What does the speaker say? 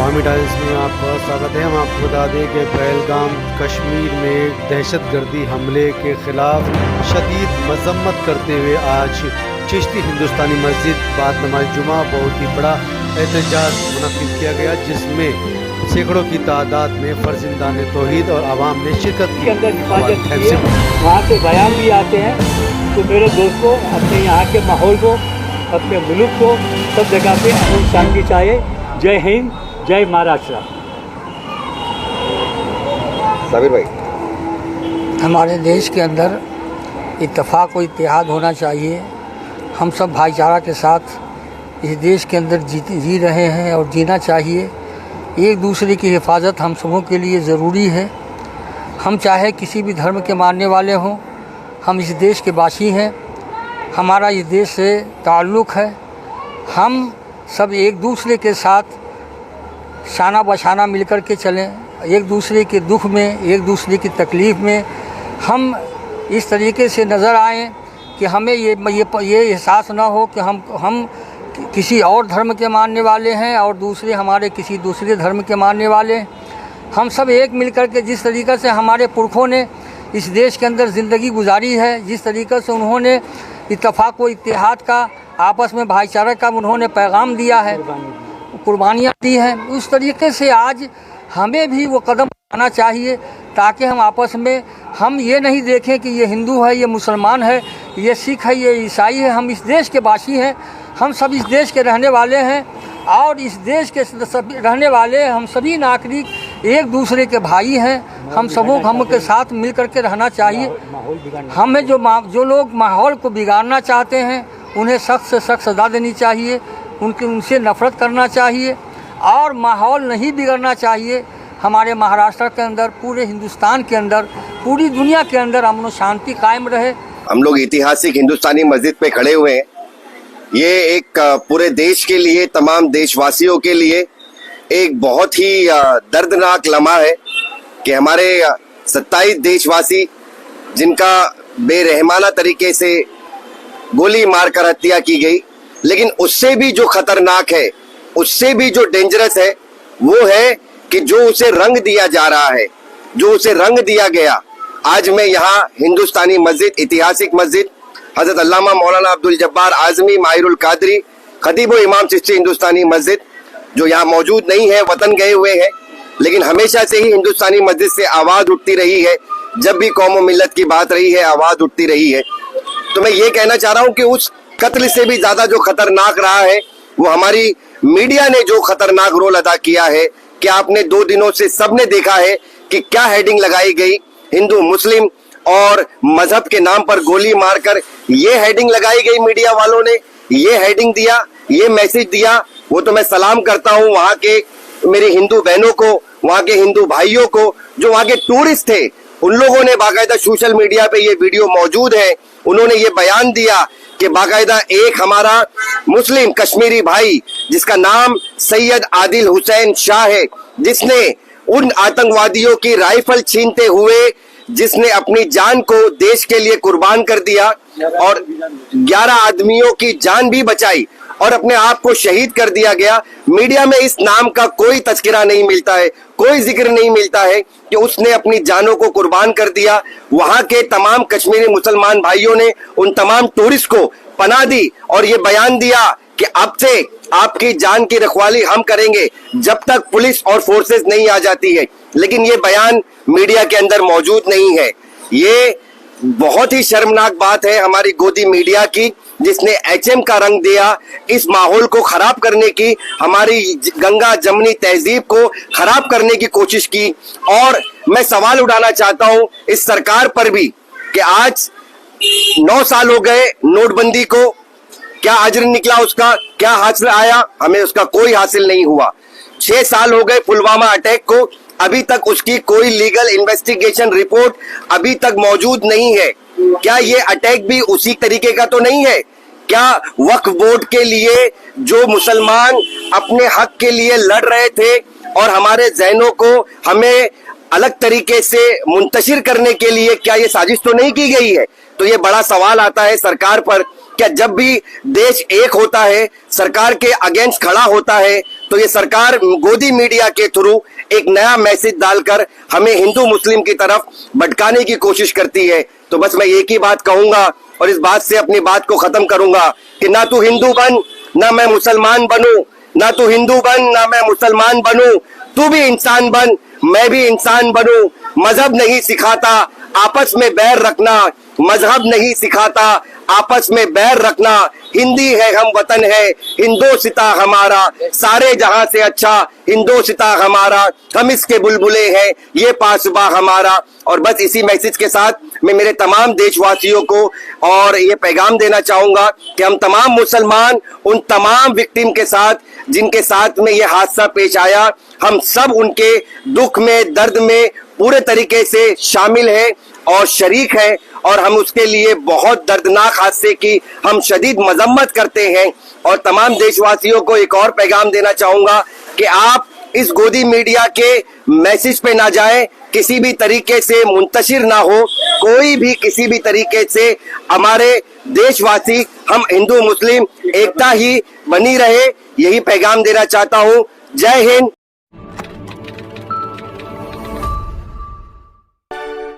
स्वामी times में आपका स्वागत है। हम आपको बता दें कि पहलगाम कश्मीर में दहशतगर्दी हमले के खिलाफ शदीद मजम्मत करते हुए आज चिश्ती हिंदुस्तानी मस्जिद बाद नमाज जुमा बहुत ही बड़ा एहतजाज मुनक़िद किया गया, जिसमें सैकड़ों की तादाद में फर्जिंदान तौहीद और आवाम ने शिरकत की। वहाँ के बयान भी आते हैं। तो मेरे दोस्तों, अपने यहाँ के माहौल को, अपने मुल्क को सब जगह पे अमन शांति चाहिए। जय हिंद, जय महाराष्ट्र। साबिर भाई, हमारे देश के अंदर इत्तेफाक और इत्तेहाद होना चाहिए। हम सब भाईचारा के साथ इस देश के अंदर जी रहे हैं और जीना चाहिए। एक दूसरे की हिफाजत हम सबों के लिए ज़रूरी है। हम चाहे किसी भी धर्म के मानने वाले हों, हम इस देश के वासी हैं, हमारा इस देश से ताल्लुक़ है। हम सब एक दूसरे के साथ शाना बशाना मिलकर के चलें। एक दूसरे के दुख में, एक दूसरे की तकलीफ़ में हम इस तरीके से नज़र आएँ कि हमें ये एहसास ना हो कि हम किसी और धर्म के मानने वाले हैं और दूसरे हमारे किसी दूसरे धर्म के मानने वाले हैं। हम सब एक मिलकर के जिस तरीक़े से हमारे पुरखों ने इस देश के अंदर ज़िंदगी गुजारी है, जिस तरीक़े से उन्होंने इत्तेफाक व इत्तेहाद का, आपस में भाईचारे का उन्होंने पैगाम दिया है, कुर्बानियाँ दी हैं, उस तरीके से आज हमें भी वो कदम उठाना चाहिए ताकि हम आपस में हम ये नहीं देखें कि ये हिंदू है, ये मुसलमान है, ये सिख है, ये ईसाई है। हम इस देश के वासी हैं, हम सब इस देश के रहने वाले हैं और इस देश के रहने वाले हम सभी नागरिक एक दूसरे के भाई हैं। हम सबों हम के साथ मिल कर के रहना चाहिए। हमें जो लोग माहौल को बिगाड़ना चाहते हैं उन्हें सख्त से सख्त सज़ा देनी चाहिए, उनसे नफ़रत करना चाहिए और माहौल नहीं बिगड़ना चाहिए। हमारे महाराष्ट्र के अंदर, पूरे हिंदुस्तान के अंदर, पूरी दुनिया के अंदर अमन और शांति कायम रहे। हम लोग ऐतिहासिक हिंदुस्तानी मस्जिद पे खड़े हुए हैं। ये एक पूरे देश के लिए, तमाम देशवासियों के लिए एक बहुत ही दर्दनाक लम्हा है कि हमारे 27 देशवासी जिनका बेरहमाना तरीके से गोली मारकर हत्या की गई, लेकिन उससे भी जो खतरनाक है, उससे भी जो डेंजरस है, वो है कि जो उसे रंग दिया जा रहा है, जो उसे रंग दिया गया। आज मैं यहाँ हिंदुस्तानी मस्जिद, ऐतिहासिक मस्जिद हजरत अल्लामा मौलाना अब्दुल जब्बार आजमी माहिरुल कादरी खतीब व इमाम चिश्ती हिंदुस्तानी मस्जिद, जो यहाँ मौजूद नहीं है, वतन गए हुए हैं, लेकिन हमेशा से ही हिंदुस्तानी मस्जिद से आवाज़ उठती रही है। जब भी कौम व मिल्लत की बात रही है, आवाज़ उठती रही है। तो मैं ये कहना चाह रहा हूँ कि उस कत्ल से भी ज़्यादा जो खतरनाक रहा है वो हमारी मीडिया ने जो खतरनाक रोल अदा किया है। कि आपने 2 दिनों से सबने देखा है कि क्या हेडिंग लगाई गई, हिंदू मुस्लिम और मजहब के नाम पर गोली मारकर ये हेडिंग लगाई गई। मीडिया वालों ने ये हेडिंग दिया, ये मैसेज दिया। वो तो मैं सलाम करता हूँ वहाँ के मेरे हिंदू बहनों को, वहाँ के हिंदू भाइयों को, जो वहाँ के टूरिस्ट थे। उन लोगों ने बाकायदा सोशल मीडिया पे ये वीडियो मौजूद है, उन्होंने ये बयान दिया कि बाकायदा एक हमारा मुस्लिम कश्मीरी भाई जिसका नाम सैयद आदिल हुसैन शाह है, जिसने उन आतंकवादियों की राइफल छीनते हुए जिसने अपनी जान को देश के लिए कुर्बान कर दिया और 11 आदमियों की जान भी बचाई और अपने आप को शहीद कर दिया गया। मीडिया में इस नाम का कोई तज़किरा नहीं मिलता है, कोई जिक्र नहीं मिलता है कि उसने अपनी जानों को कुर्बान कर दिया। वहां के तमाम कश्मीरी मुसलमान भाइयों ने उन तमाम टूरिस्ट को पनाह दी और ये बयान दिया कि अब से आपकी जान की रखवाली हम करेंगे जब तक पुलिस और फोर्सेस नहीं आ जाती है। लेकिन ये बयान मीडिया के अंदर मौजूद नहीं है। ये बहुत ही शर्मनाक बात है हमारी गोदी मीडिया की, जिसने एचएम का रंग दिया, इस माहौल को खराब करने की, हमारी गंगा जमनी तहजीब को खराब करने की कोशिश की। और मैं सवाल उठाना चाहता हूं इस सरकार पर भी कि आज 9 साल हो गए नोटबंदी को, क्या अजर निकला उसका, क्या हासिल आया? हमें उसका कोई हासिल नहीं हुआ। 6 साल हो गए पुलवामा अटैक को, अभी तक उसकी कोई लीगल इन्वेस्टिगेशन रिपोर्ट अभी तक मौजूद नहीं है। क्या ये अटैक भी उसी तरीके का तो नहीं है? क्या वक्फ बोर्ड के लिए जो मुसलमान अपने हक के लिए लड़ रहे थे और हमारे जहनों को हमें अलग तरीके से मुंतशिर करने के लिए, क्या ये साजिश तो नहीं की गई है? तो ये बड़ा सवाल आता है सरकार पर। क्या जब भी देश एक होता है, सरकार के अगेंस्ट खड़ा होता है, तो ये सरकार गोदी मीडिया के थ्रू एक नया मैसेज डालकर हमें हिंदू मुस्लिम की तरफ भटकाने की कोशिश करती है। तो बस मैं एक ही बात कहूंगा और इस बात से अपनी बात को खत्म करूंगा कि ना तू हिंदू बन ना मैं मुसलमान बनूं, ना तू हिंदू बन ना मैं मुसलमान बनूं, तू भी इंसान बन मैं भी इंसान बनूं। मजहब नहीं सिखाता आपस में बैर रखना, मजहब नहीं सिखाता आपस में बैर रखना। हिंदी है हम वतन है हिंदोसिता हमारा, सारे जहां से अच्छा हिंदोसिता हमारा, हम इसके बुलबुले हैं ये पासबा हमारा। और बस इसी मैसेज के साथ मैं मेरे तमाम देशवासियों को और ये पैगाम देना चाहूंगा कि हम तमाम मुसलमान उन तमाम विक्टिम के साथ जिनके साथ में ये हादसा पेश आया, हम सब उनके दुख में दर्द में पूरे तरीके से शामिल हैं और शरीक हैं और हम उसके लिए बहुत दर्दनाक हादसे की हम शदीद मजम्मत करते हैं। और तमाम देशवासियों को एक और पैगाम देना चाहूंगा कि आप इस गोदी मीडिया के मैसेज पे ना जाएं, किसी भी तरीके से मुंतशिर ना हो, कोई भी किसी भी तरीके से। हमारे देशवासी हम हिंदू मुस्लिम एकता ही बनी रहे, यही पैगाम देना चाहता हूँ। जय हिंद,